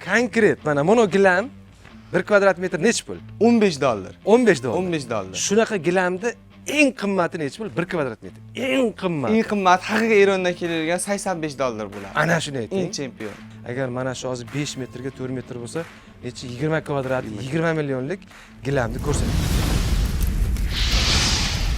Konkret mana mono gilam 1 kvadrat metr necha pul? $15. 15 dollar. $15. Shunaqa gilamda eng qimmati necha pul? 1 kvadrat metr. Eng qimmat. Eng qimmat haqiqiy Erondan keladigan $85 bo'ladi. Ana shuni ayting. Eng chempion. Agar mana shu hozir 5 metrga 4 metr bo'lsa, necha 20 kvadrat, 20 millionlik gilamni ko'rsating.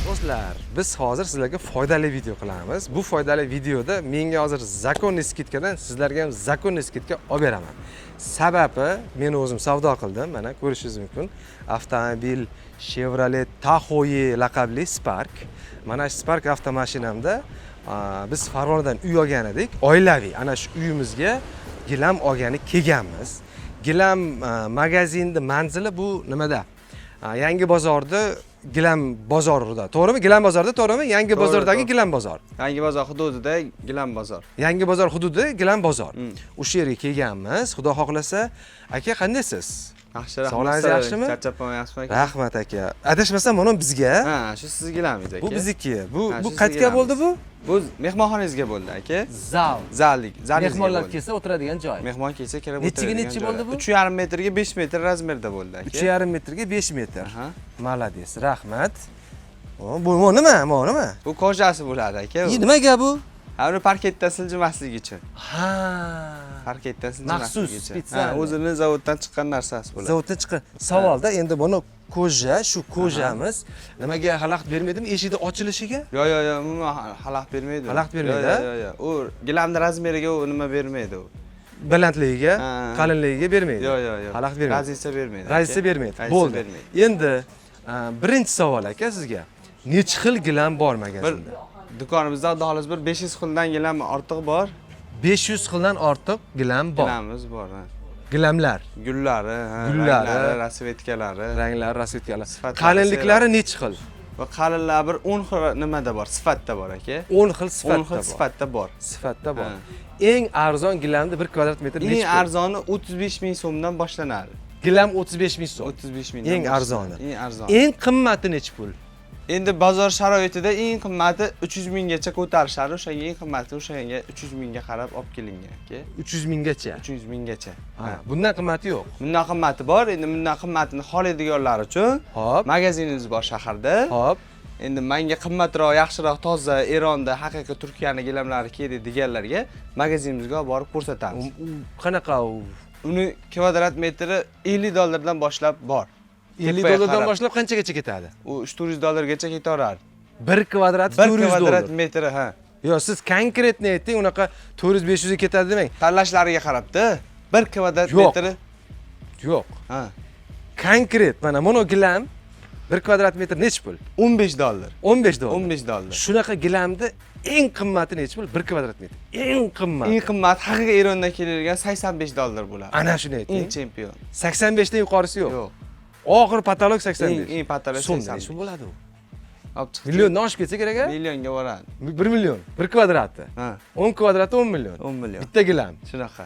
Do'stlar, biz hozir sizlarga foydali video qilamiz. Bu foydali videoda menga hozir zakonni skidkadan sizlarga ham zakonni skidka olib beraman. Sababi men o'zim savdo qildim. Mana ko'rishingiz mumkin. Avtomobil Chevrolet Tahoe laqabli Spark. Mana shu Spark avtomashinamda biz Farg'onadan uy olgan edik. Oilaviy ana shu uyimizga gilam olgani kelganmiz. Gilam magazinning manzili bu nimada? Yangi bozorda gilam bozorida, to'g'rimi? Gilam bozorida, to'g'rimi? Yangi bozordagi gilam bozor. Yangi bozor hududida gilam bozor. Yangi bozor hududida gilam bozor. O'sha yerga kelganmiz. Xudo xohlasa, aka qandaysiz? Yaxshi, rahmat. Sog'lig'ingiz yaxshimi? Charchamayapsizmi aka? Rahmat aka. Adashmasam, mana bizga. Ha, shu siz gilamingiz aka. Bu bizniki. Bu shu qayerga siz bo'ldi bu? Bu mehmonxonangizga bo'ldi aka. Zal. Zalingizga. Mehmonlar kelsa o'tiradigan joy. Mehmon kelsa kelib Nechiga nechi bo'ldi bu? 3,5 metrga 5 metr razmerda bo'ldi aka. 3,5 metrga 5 metr. Aha. Malades, rahmat. Bu nima? Bu nima? Bu kojasi bo'ladi aka. Nimaga bu? Ha, uni parketda siljimasligi uchun. Ha. Parketda Maxsus, siljimasligi uchun. spetsial. O'zini zavoddan chiqqan narsasi bo'ladi. Zavoddan chiqqan. Savolda endi buni koja, shu kojamiz nimaga xalaqit bermaydimi eshikni ochilishiga? Yo'q, umuman xalaqit bermaydi. Xalaqit bermaydi? Yo'q. U gilamning razmeriga u nima bermaydi u. Balandligiga, qalinligiga bermaydi. Yo'q. Xalaqit bermaydi. Razisa bermaydi. Razisa bermaydi. Razisa Bo'ldi. bermaydi. Endi birinchi savol aka sizga. Necha xil gilam bor magazinda? Do'konimizda xolos bir 500 xildan gilam ortiq bor. 500 xildan ortiq gilam bor. Gilamimiz bor. Gilamlar, Gullari, Gullari, rasvetkalari. ranglar, rasvetkalar. Sifatlari, Qalinliklari necha xil? Va qalinlar bir 10 xil nimada bor, sifatda bor aka. 10 xil 10 sifatda xil bor. sifatda bor. Sifatda bor. Ha. Eng arzon gilamda 1 kvadrat metr Eng necha pul? arzoni 35 ming so'mdan boshlanadi. Gilam 35 ming so'm. 35 ming. Eng arzoni. Eng arzoni. Eng qimmati necha pul? Endi bozor sharoitida eng qimmati 300 minggacha ko'tarishadi. O'shanga eng qimmati o'shanga 300 mingga qarab olib kelingan aka. 300 minggacha. 300 minggacha. Ha, bundan qimmati yo'q. Bundan qimmati bor. Endi bundan qimmatini xohlaydiganlar uchun Hop, magazinimiz bor shaharda. hop. Endi menga qimmatroq, yaxshiroq, toza, Eronda haqiqiy Turkiyani gilamlari kerak deganlarga magazinimizga olib borib ko'rsatamiz. Qanaqa u? Uni kvadrat metri $50 dan boshlab bor. 50 Tepaga dollardan qarab. boshlab qanchagacha ketadi? U $300 ketaveradi. 1 kvadrat 1 400 kvadrat dollar. metri, ha. Yo'q, siz konkretni ayting, unaqa 400-500 ga ketadi demang. Tanlashlariga qarabda 1 kvadrat Yo'q. metri. Yo'q. Ha. Konkret mana mono gilam 1 kvadrat metr necha pul? $15. 15 dollar. $15. Shunaqa gilamda eng qimmati necha pul? 1 kvadrat metr. Eng qimmat. Eng qimmat haqiqiy Erondan keladigan $85 bo'ladi. Ana shuni ayting. Eng chempion. 85 dan yuqorisi yo'q. Yo'q. Oxir patolog 85. Eng patolog so'mda 85. shu bo'ladi u. Olib chiqib. Milliondan oshib ketsa kerak-a? Millionga boradi. 1 million. 1 kvadratda. Ha. 10 kvadratda 10 million. 10 million. Bitta gilam. Shunaqa.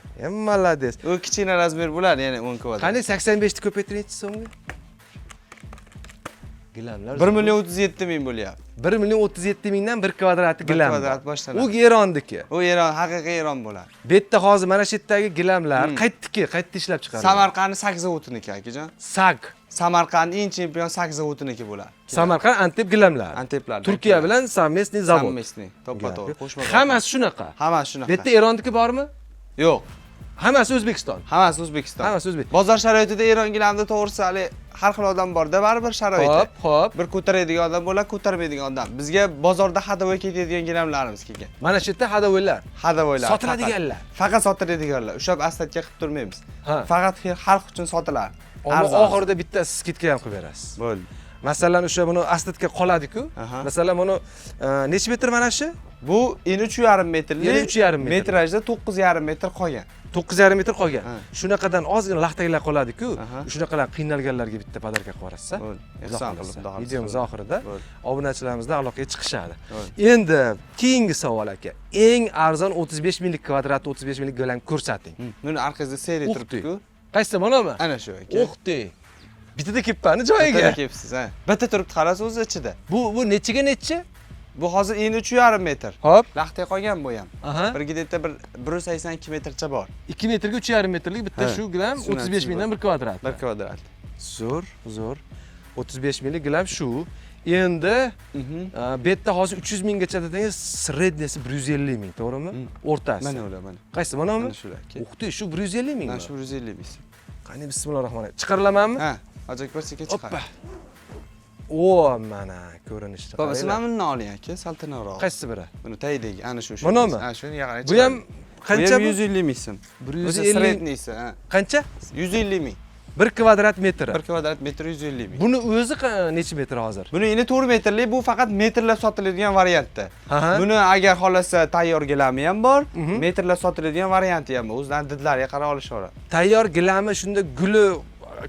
Malades. U kichkina razmer bo'ladi, ya'ni 10 kvadrat. Qanday 85 ni ko'paytirinchi so'mga? Gilamlar 1,37 ming bo'lyapti. 1,37 mingdan 1 kvadrati gilam. 1 kvadrat boshlanadi. U Eronniki. U Eron, haqiqiy Eron bo'ladi. Bu yerda hozir mana shu yerdagi gilamlar qayerda ishlab chiqariladi? Samarqand Sak zavodiniki akajon. Sak. Samarqand eng chempion Sak zavodiniki bo'ladi. Samarqand Antep gilamlar. Anteplar. Turkiya bilan Samesniy zavod. Sammesni, to'ppa-to'g'ri qo'shma. Hammasi shunaqa. Hammasi shunaqa. Bu yerda Eronniki bormi? Yo'q. Hammasi O'zbekiston. Hammasi O'zbekiston. Hammasi O'zbek. Bozor sharoitida Eron gilamda to'g'risi hali har xil odam bor-da, baribir sharoiti. Hop. Bir ko'taradigan odam bo'ladi, ko'tarmaydigan odam. Bizga bozorda hadavoy ketadigan gilamlarimiz kelgan. Mana shu yerda hadavoylar. Hadavoylar. Sotiladiganlar. Faqat sotiladiganlar. Ushab astatga qilib turmaymiz. Ha. Faqat xalq uchun sotiladi. Ammo oxirida bitta skidka ham qilib berasiz. Bo'ldi. Masalan, o'sha buni aslatga qoladi-ku. Masalan, buni necha metr mana shu? Bu endi 3,5 metrli. Yana 3,5 metr. Metrajda 9,5 metr qolgan. 9,5 metr qolgan. Shunaqadan ozgina laxtaklar qoladi-ku. Shunaqalar qiynalganlarga bitta podarka qilib yuborasiz. Ehson qilib, videomiz oxirida obunachilarimizdan aloqaga chiqishadi. Endi keyingi savol aka. Eng arzon 35 minglik kvadrat, 35 minglik gilam ko'rsating. Buni orqasida seriya turibdi-ku. Qaysi manami? Ana shu aka. O'xti. Bitta kelibmani joyiga. Bitta kelibsiz, ha. Bitta turibdi, qarasiz o'zi ichida. Bu nechiga nechi? Bu hozir endi 3,5 metr. Hop. Laqtay qolgan bu ham. Aha. Bir gidetda 182 metrcha bor. 2 metrga 3,5 metrlik bitta Ha, shu gilam shuni 35 mingdan 1 kvadrat. 1 kvadrat. Zo'r. 35 minglik gilam shu. Endi bu yerda hozir 300 minggacha dedingiz, sredniyasi 150 ming, to'g'rimi? O'rtasi. Mana ular mana. Qaysi manami? Mana shular. O'xti, shu 150 ming. Mana shu 150 ming. Qani bismillahirrohmanirrohim. Chiqarilamanmi? Ha, hozir bir cheka chiqar. Hoppa. O, mana ko'rinishda. Baba, siz mana buni oling aka, saltanroq. Qaysi biri? Buni taydagi, ana shu. Manami? Ha, shuni yaqin. Bu ham qancha bu? 150 ming so'm. 150 sredniysi, ha. Qancha? 150 ming. 1 kvadrat metri. 1 kvadrat metr 150 ming. Buni o'zi necha metr hozir? Buni endi 4 metrlik, bu faqat metrlab sotiladigan variantda. Aha. Buni agar xohlasa tayyor gilami ham bor, metrlab sotiladigan varianti ham bor. O'zidan didlariga qarab olishaveradi. Tayyor gilami shunda guli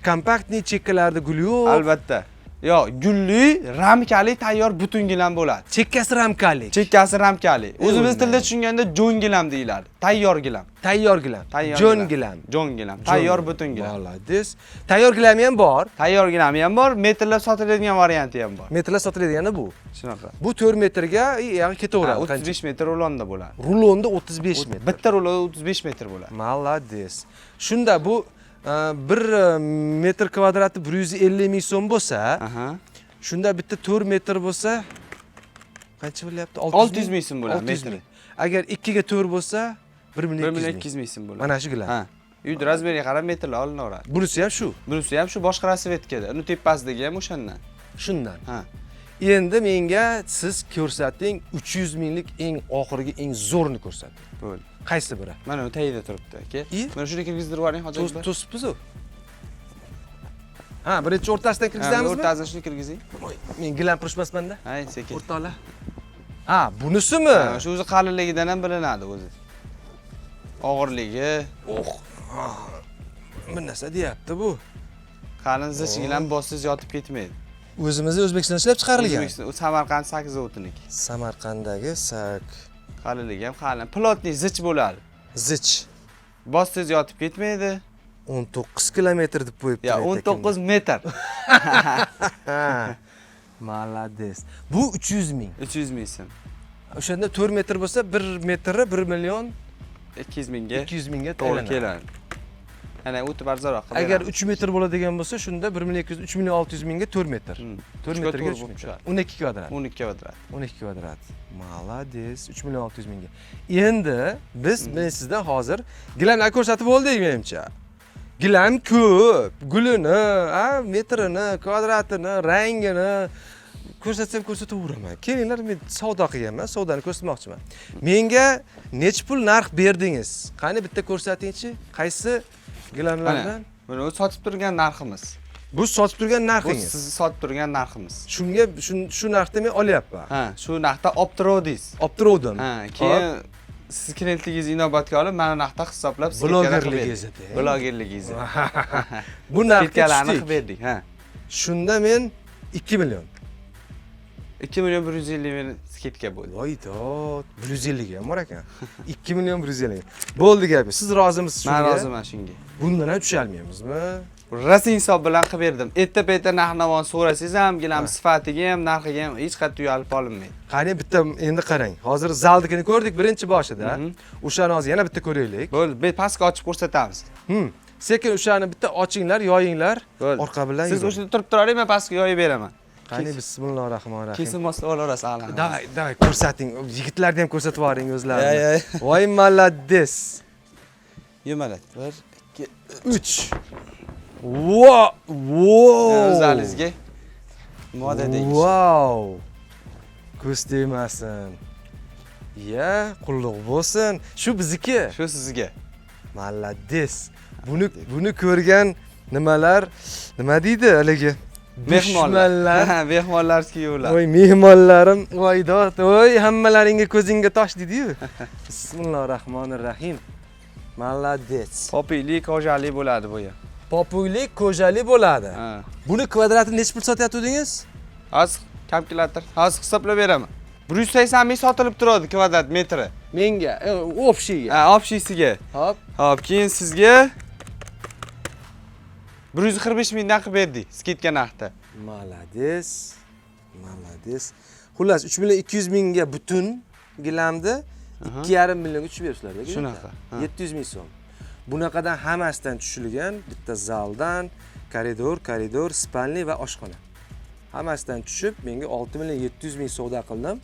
kompaktniy chekkalarda gul yo'q. Albatta. Yo, gulli, ramkali tayyor butun gilam bo'ladi. Chekkasi ramkali. Chekkasi ramkali. O'zimiz tilda tushunganda jo'n gilam deyiladi. Tayyor gilam. Tayyor gilam. Tayyor Jo'n gilam. Jo'n gilam. Tayyor butun gilam. Молодец. Tayyor gilami ham bor. Tayyor gilami ham bor, metrlab sotiladigan varianti ham bor. Metrlar sotiladigani bu. Shunaqa. Bu 4 metrga ya'ni ketaveradi. 35 metr rulonda bo'ladi. Rulonda 35 metr. Bitta rulon 35 metr bo'ladi. Молодец. Shunda bu 1 metr kvadrati 150 ming so'm bo'lsa, Aha. shunda bitta 4 metr bo'lsa qancha bo'lyapti? 600 ming so'm bo'ladi 600 metri. ming. Agar 2 ga 4 bo'lsa 1 million 200 ming so'm bo'ladi. Mana shu gilam. Ha. Uyda razmeriga qarab metrlar olinaveradi. Bunisi ham shu. Bunisi ham shu boshqa rasvetkada. Uni tepasidagi ham o'shandan. Shundan. Ha. Endi menga siz ko'rsating 300 minglik eng oxirgi eng zo'rini ko'rsating. Bo'ldi. Qaysi biri? Mana u tagida turibdi aka. Mana shuni kirgizdirib yuboring hozir. To'sibsiz u. Ha, birinchi o'rtasidan kirgizamizmi? O'rtasidan shuni kirgizing. Men gilam purishmasmanda. Hay, sekin. O'rtoqlar. Ha, bunisimi? Shu o'zi qalinligidan ham bilinadi o'zi. Og'irligi, Bir narsa deyapti bu. qalin zich bilan bossiz yotib ketmaydi. O'zimizda O'zbekistonda ishlab chiqarilgan. O'zbekiston, Samarqand 8 o'tiniki. Samarqanddagi sak Qalinligi ham qalin. Pilotli zich bo'ladi. zich Bossiz yotib ketmaydi. 19 kilometr deb qo'yibdi. Ya 19 metr. Молодец. Bu 300 ming. 300 ming so'm. O'shanda 4 metr bo'lsa 1 metri 1 million 200 mingga 200 mingga to'g'ri aylanadi. keladi. Ana o'tib arzonroq qilib. Agar 3 metr bo'ladigan bo'lsa, shunda 1 million 200 3 million 600 mingga 4 metr. 4 metrga 3 metr. 12 kvadrat. 12 kvadrat. 12 kvadrat. Молодец. 3 million 600 mingga. Endi men sizdan hozir gilamlarni ko'rsatib oldik menimcha. Gilam ko'p, gulini, metrini, kvadratini, rangini ko'rsatsam ko'rsataveraman. Kelinglar, men savdo qilganman, savdoni ko'rsatmoqchiman. Menga nech pul narx berdingiz? Qani bitta ko'rsatingchi, qaysi gilamlardan? Buni o'zi sotib turgan narximiz. Bu sotib turgan Bu narxingiz. siz sotib turgan narximiz. Shunga shu narxda men olyapman. Ha, shu narxda olib turavdingiz. Olib turdim. Ha, keyin siz klientligingizni inobatga olib, mana narxda hisoblab Blogerligingizni. Blogerligingizni. Bu narxga Skidkalarni tushdik. qilib berdik, ha. Shunda men 2 million. 2 million 150 ming skidka bo'ldi. Voy dod, 150 ga ham bor ekan. 2 million 150 ga. Bo'ldi gapi. Siz rozimisiz shunga? Men roziman shunga. Bundan ham tushalmaymizmi? Rasmiy hisob bilan qilib berdim. Erta-payta narx-navon so'rasangiz ham, gilam sifatiga ham, narxiga ham hech qanday uyalib olinmaydi. Qani bitta endi qarang. Hozir zaldikini ko'rdik birinchi boshida. O'shani hozir yana bitta ko'raylik. Bo'ldi, pastga ochib ko'rsatamiz. Sekin o'shani bitta ochinglar, yoyinglar. Orqa bilan. Siz o'shada turib turaring, men pastga yoyib beraman. Qani bismillahirrohmanirrohim. Kesin mosla olaverasiz a'lo. Davay ko'rsating. Yigitlarni ham ko'rsatib yuboring o'zlarini. Voy молодец. Yumalat. 1 2 3. Wow! O'zingizga moda deysiz. Wow! Ko'z tegmasin. Ya, qulluq bo'lsin. Shu bizniki. Shu sizga. Молодец. Buni ko'rgan nima deydi haligi? Mehmonlar. Mehmonlar kiyuvlar. Voy mehmonlarim, voy dod, voy hammalaringga ko'zingga tosh dedi-yu. Bismillahirrohmanirrohim. Молодец. Popiylik, xo'jalik bo'ladi bu ham. Popuylik, ko'jalik bo'ladi. Ha. Buni kvadratini nechta pul sotyaptidingiz? Hozir kalkulyator, hozir hisoblab beraman. 180 ming sotilib turadi kvadrat metri. Menga, общийga. Ha, общийsiga. Hop. Hop, keyin sizga 145 mingdan qilib berdik, skidka narxda. Молодец. Молодец. Xullas 3.200.000 mingga butun gilamni 2,5 millionga tushib berishlar. Shunaqa. 700 ming so'm. Bunaqadan hammasidan tushilgan bitta zaldan koridor, spalni va oshxona. Hammasidan tushib menga 6.700.000 savdo qildim.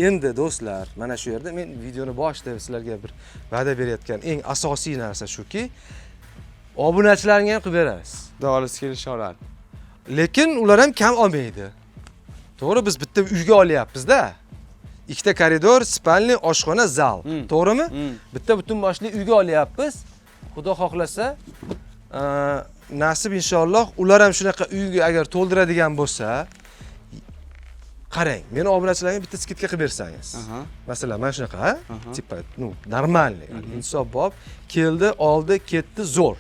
Endi do'stlar, mana shu yerda men videoni boshida sizlarga bir va'da berayotgan eng asosiy narsa shuki, obunachilarga ham qilib beramiz. Xudo kelishadi. Lekin ular ham kam olmaydi. To'g'ri, biz bitta uyga olyapmiz-da. Ikkita koridor, spalni, oshxona, zal. To'g'rimi? Bitta butun boshli uyga olyapmiz. Xudo xohlasa, nasib inshaalloh ular ham shunaqa uyga agar to'ldiradigan bo'lsa, qarang, meni obunachilarga bitta skidka qilib bersangiz. Masalan, mana shunaqa, tipa, normalniy, insof keldi, oldi, ketdi, zo'r.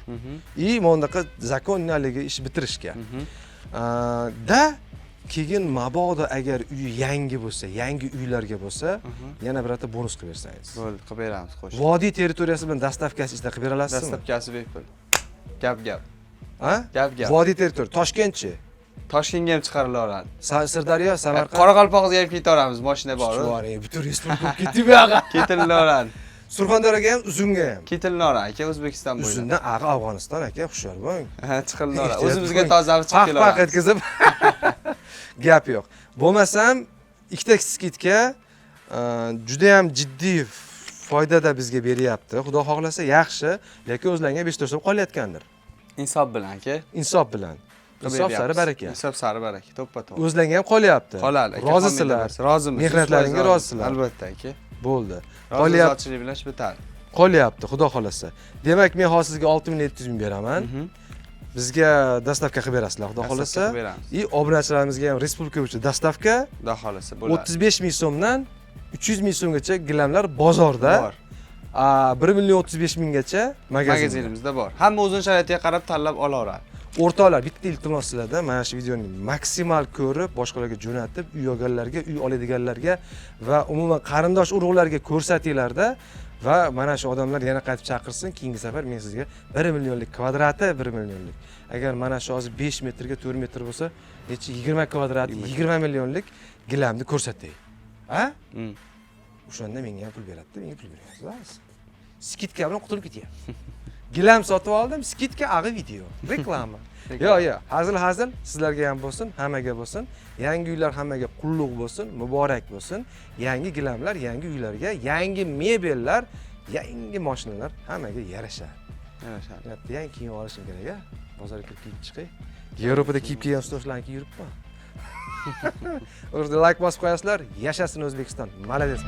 И monaqa zakonnaligi ish bitirishga. Da keyin mabodo agar uy yangi bo'lsa, yangi uylarga bo'lsa, yana birata bonus qilib bersangiz. Bo'ldi, qilib beramiz, qo'sh. Vodiy territoriyasi bilan dastavkasi ichida qilib bera olasizmi? Dastavkasi bepul. Gap. Ha? Gap. Vodiy territoriya, Toshkentchi, Toshkentga ham chiqarilaveradi. Sirdaryo, Samarqand. Qoraqalpog'izga ham ketaveramiz, mashina bor. Chuvoring, butun respublika ketib yo'g'a. Ketilaveradi. Surxondaryoga ham, Uzunga ham. Ketilaveradi, aka, O'zbekiston bo'ylab. Uzundan Afg'oniston aka, hushyor bo'ling. Ha, chiqarilaveradi. O'zimizga toza olib chiqib Paq kelaveramiz. etkazib. Gap yo'q. Bo'lmasam, ikkita skidka juda ham jiddiy foydada bizga beryapti. Xudo xohlasa yaxshi, lekin o'zlariga 5 to'shab qolayotgandir. Insof bilan, aka. Insof bilan. Insof sari baraka. Insof sari baraka, to'ppa-to'g'ri. O'zlariga ham qolyapti. Qoladi, aka. Rozisizlar. Rozimiz. Mehnatlaringga rozisizlar. Albatta, aka. Bo'ldi. Qolyapti bilan ish bitadi. Qolyapti, xudo xolasa. Demak, men hozir sizga 6.700.000 beraman. Bizga dastavka qilib berasizlar, xudo xolasa. И obunachilarimizga ham respublika bo'yicha dastavka. Xudo xolasa bo'ladi. 35.000 so'mdan 300.000 so'mgacha gilamlar bozorda. Bor. 1.035.000gacha magazinimizda bor. Hamma o'zining sharoitiga qarab tanlab olaveradi. O'rtoqlar, bitta iltimos sizlardan mana shu videoni maksimal ko'rib, boshqalarga jo'natib, uy olganlarga, uy oladiganlarga va umuman qarindosh urug'larga ko'rsatinglarda va mana shu odamlar yana qaytib chaqirsin, keyingi safar men sizga 1 millionlik kvadrati 1 millionlik. Agar mana shu hozir 5 metrga 4 metr bo'lsa, necha 20 kvadrat, 20 millionlik gilamni ko'rsatay. Ha? O'shanda menga ham pul beradi, menga pul beryapsiz. Skidka bilan qutulib ketyapti. Gilam sotib oldim, skidka ag'i video. Reklama. Yo, hazil sizlarga ham bo'lsin, hammaga bo'lsin. Yangi uylar hammaga qulluq bo'lsin, muborak bo'lsin. Yangi gilamlar, yangi uylarga, yangi mebellar, yangi mashinalar hammaga yarashadi. Yarashadi. Yangi kiyim olishim kerak-a? Bozorga kirib chiqay. Yevropada kiyib kelgan stoshlarni yuribman. O'zingizlar like bosib qo'yasizlar. Yashasın O'zbekiston. Malades.